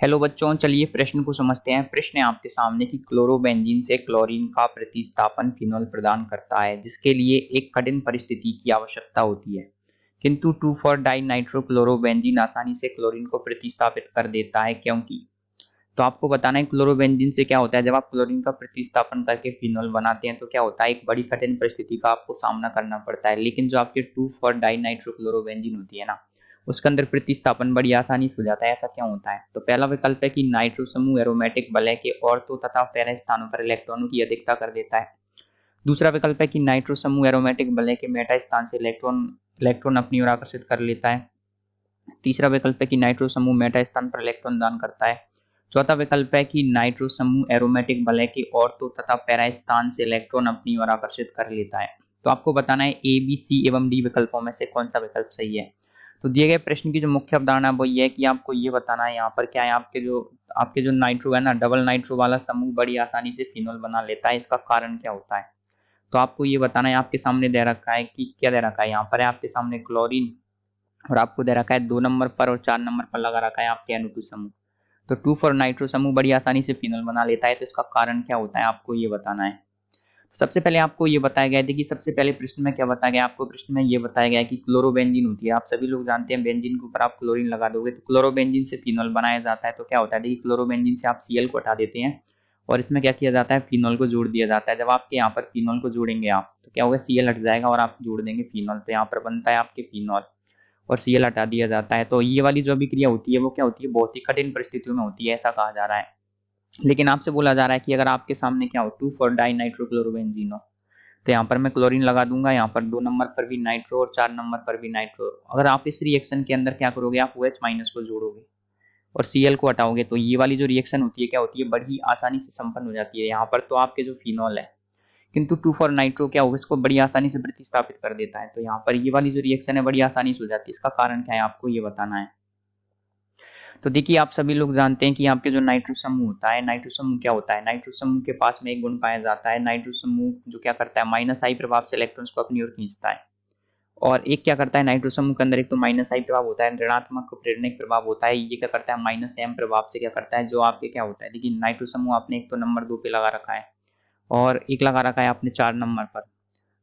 Hello बच्चों, चलिए प्रश्न को समझते हैं। प्रश्न है आपके सामने कि क्लोरोबेंजीन से क्लोरीन का प्रतिस्थापन फिनोल प्रदान करता है, जिसके लिए एक कठिन परिस्थिति की आवश्यकता होती है, किंतु 2,4 डाई नाइट्रो क्लोरोबेंजीन आसानी से क्लोरीन को प्रतिस्थापित कर देता है। क्योंकि तो आपको बताना है क्लोरोबेंजीन से क्या होता है। जब आप क्लोरीन का प्रतिस्थापन करके फिनोल बनाते हैं तो क्या होता है, एक बड़ी कठिन परिस्थिति का आपको सामना करना पड़ता है। लेकिन जो आपके 2,4 डाई नाइट्रो क्लोरोबेंजीन होती है ना, उसके अंदर प्रतिस्थापन बड़ी आसानी से हो जाता है। ऐसा क्यों होता है? तो पहला विकल्प है कि नाइट्रो समूह एरोमेटिक वलय के ऑर्थो तथा पैरा स्थानों पर इलेक्ट्रॉनों की अधिकता कर देता है। दूसरा विकल्प है कि नाइट्रो समूह एरोमेटिक वलय के मेटा स्थान से इलेक्ट्रॉन इलेक्ट्रॉन अपनी ओर आकर्षित कर लेता है। तीसरा विकल्प है कि नाइट्रो समूह मेटा स्थान पर इलेक्ट्रॉन दान करता है। चौथा विकल्प है कि नाइट्रो समूह एरोमेटिक वलय के ऑर्थो तथा पैरा स्थान से इलेक्ट्रॉन अपनी ओर आकर्षित कर लेता है। तो आपको बताना है ए, बी, सी एवं डी विकल्पों में से कौन सा विकल्प सही है। तो दिए गए प्रश्न की जो मुख्य अवधारणा वो ये है कि आपको ये बताना है यहाँ पर क्या है, आपके जो नाइट्रो है ना, डबल नाइट्रो वाला समूह बड़ी आसानी से फिनोल बना लेता है। इसका कारण क्या होता है? तो आपको ये बताना है। आपके सामने दे रखा है कि क्या दे रखा है, यहाँ पर है आपके सामने क्लोरीन, और आपको दे रखा है 2 नंबर पर और 4 नंबर पर लगा रखा है आपके NO2 समूह। तो 2,4 नाइट्रो समूह बड़ी आसानी से फिनोल बना लेता है। तो इसका कारण क्या होता है, आपको ये बताना है। तो सबसे पहले आपको ये बताया गया है कि सबसे पहले प्रश्न में क्या बताया गया आपको, प्रश्न में ये बताया गया है कि क्लोरोबेंजीन होती है। आप सभी लोग जानते हैं बेंजीन के ऊपर आप क्लोरीन लगा दोगे तो क्लोरोबेंजीन से फिनोल बनाया जाता है। तो क्या होता है, देखिए क्लोरोबेंजीन से आप Cl को हटा देते हैं और इसमें क्या किया जाता है, फिनोल को जोड़ दिया जाता है। जब आपके यहाँ पर फिनोल को जोड़ेंगे आप तो क्या होगा, Cl हट जाएगा और आप जोड़ देंगे फिनोल, तो यहाँ पर बनता है आपके फिनोल और Cl हटा दिया जाता है। तो ये वाली जो अभिक्रिया होती है वो क्या होती है, बहुत ही कठिन परिस्थितियों में होती है, ऐसा कहा जा रहा है। लेकिन आपसे बोला जा रहा है कि अगर आपके सामने क्या हो, 2,4 डाई नाइट्रोक्लोरोबेंजीन हो, तो यहाँ पर मैं क्लोरीन लगा दूंगा, यहाँ पर 2 नंबर पर भी नाइट्रो और 4 नंबर पर भी नाइट्रो। अगर आप इस रिएक्शन के अंदर क्या करोगे, आप OH माइनस को जोड़ोगे और Cl को हटाओगे तो ये वाली जो रिएक्शन होती है क्या होती है, बड़ी आसानी से संपन्न हो जाती है। यहाँ पर तो आपके जो फिनोल है, किंतु 2,4 नाइट्रो क्या होगा, इसको बड़ी आसानी से प्रतिस्थापित कर देता है। तो यहाँ पर ये वाली जो रिएक्शन है बड़ी आसानी से हो जाती है। इसका कारण क्या है, आपको ये बताना है। तो देखिए आप सभी लोग जानते हैं कि आपके जो नाइट्रो समूह होता है, नाइट्रो समूह क्या होता है, नाइट्रो समूह के पास में एक गुण पाया जाता है। नाइट्रो समूह जो क्या करता है, -I प्रभाव से इलेक्ट्रॉन्स को अपनी ओर खींचता है। और एक क्या करता है, नाइट्रो समूह के अंदर एक तो -I प्रभाव होता है, ऋणात्मक प्रेरणिक प्रभाव होता है। ये क्या करता है, -M प्रभाव से क्या करता है, जो आपके क्या होता है, देखिए नाइट्रो समूह आपने एक तो नंबर 2 पे लगा रखा है और एक लगा रखा है आपने 4 नंबर पर।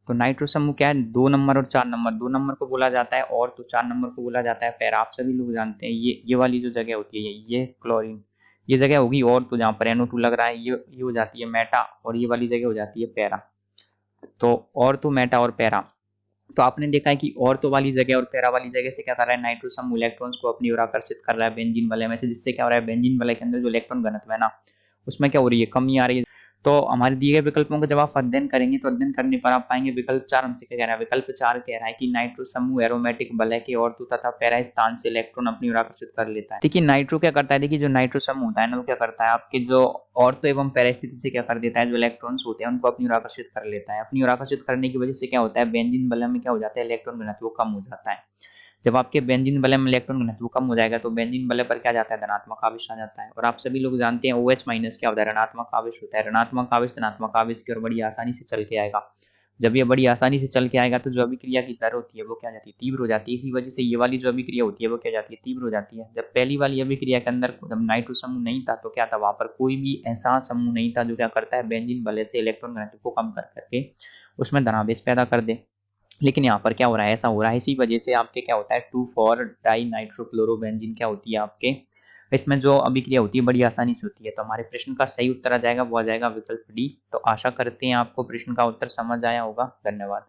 तो नाइट्रो समूह क्या है, 2 नंबर और 4 नंबर, 2 नंबर को बोला जाता है और तो 4 नंबर को बोला जाता है पैरा। आप सभी लोग जानते हैं ये वाली जो जगह होती है, ये क्लोरीन, ये जगह होगी और तो जहाँ पर NO2 लग रहा है ये हो जाती है मेटा और ये वाली जगह हो जाती है पैरा। तो और तो मेटा और पैरा, तो आपने देखा है कि और तो वाली जगह और पैरा वाली जगह से क्या कर रहा है, नाइट्रो समूह इलेक्ट्रॉन्स को अपनी ओर आकर्षित कर रहा है बेंजीन वलय में से, जिससे क्या हो रहा है, बेंजीन वलय के अंदर जो इलेक्ट्रॉन घनत्व है ना, उसमें क्या हो रही है, कमी आ रही है। तो हमारे दिए गए विकल्पों का जब आप अध्ययन करेंगे तो अध्ययन करने पर आप पाएंगे विकल्प 4 हमसे क्या कह रहा है, विकल्प 4 कह रहा है कि नाइट्रो समूह एरोमेटिक वलय के ऑर्थो तथा पैरा स्थान से इलेक्ट्रॉन अपनी ओर आकर्षित कर लेता है। देखिए नाइट्रो क्या करता है, देखिए जो नाइट्रो समूह होता है ना, वो क्या करता है, आपके जो ऑर्थो एवं पैरा स्थिति से क्या कर देता है, जो इलेक्ट्रॉन्स होते हैं उनको अपनी ओर आकर्षित कर लेता है। अपनी ओर आकर्षित करने की वजह से क्या होता है, बेंजीन वलय में क्या हो जाता है, इलेक्ट्रॉन घनत्व कम हो जाता है। जब आपके बेंजीन वलय में इलेक्ट्रॉन घनत्व कम हो जाएगा तो बेंजीन वलय पर क्या जाता है, धनात्मक आवेश आ जाता है। और आप सभी लोग जानते हैं OH माइनस क्या होता है, ऋणात्मक आवेश होता है। ऋणात्मक आवेश धनात्मक आवेश की ओर बड़ी आसानी से चल के आएगा। जब ये बड़ी आसानी से चल के आएगा तो जो अभिक्रिया की दर होती है वो क्या जाती है, तीव्र हो जाती है। इसी वजह से ये वाली जो अभिक्रिया होती है वो क्या जाती है, तीव्र हो जाती है। जब पहली वाली अभिक्रिया के अंदर जब नाइट्रो समूह नहीं था तो क्या था, वहां पर कोई भी ऐसा समूह नहीं था जो क्या करता है, बेंजीन वलय से इलेक्ट्रॉन घनत्व को कम कर करके उसमें धनावेश पैदा कर दे। लेकिन यहाँ पर क्या हो रहा है, ऐसा हो रहा है। इसी वजह से आपके क्या होता है, 2,4 डाई नाइट्रोक्लोरोबेंजीन क्या होती है आपके, इसमें जो अभिक्रिया होती है बड़ी आसानी से होती है। तो हमारे प्रश्न का सही उत्तर आ जाएगा, वो आ जाएगा विकल्प डी। तो आशा करते हैं आपको प्रश्न का उत्तर समझ आया होगा। धन्यवाद।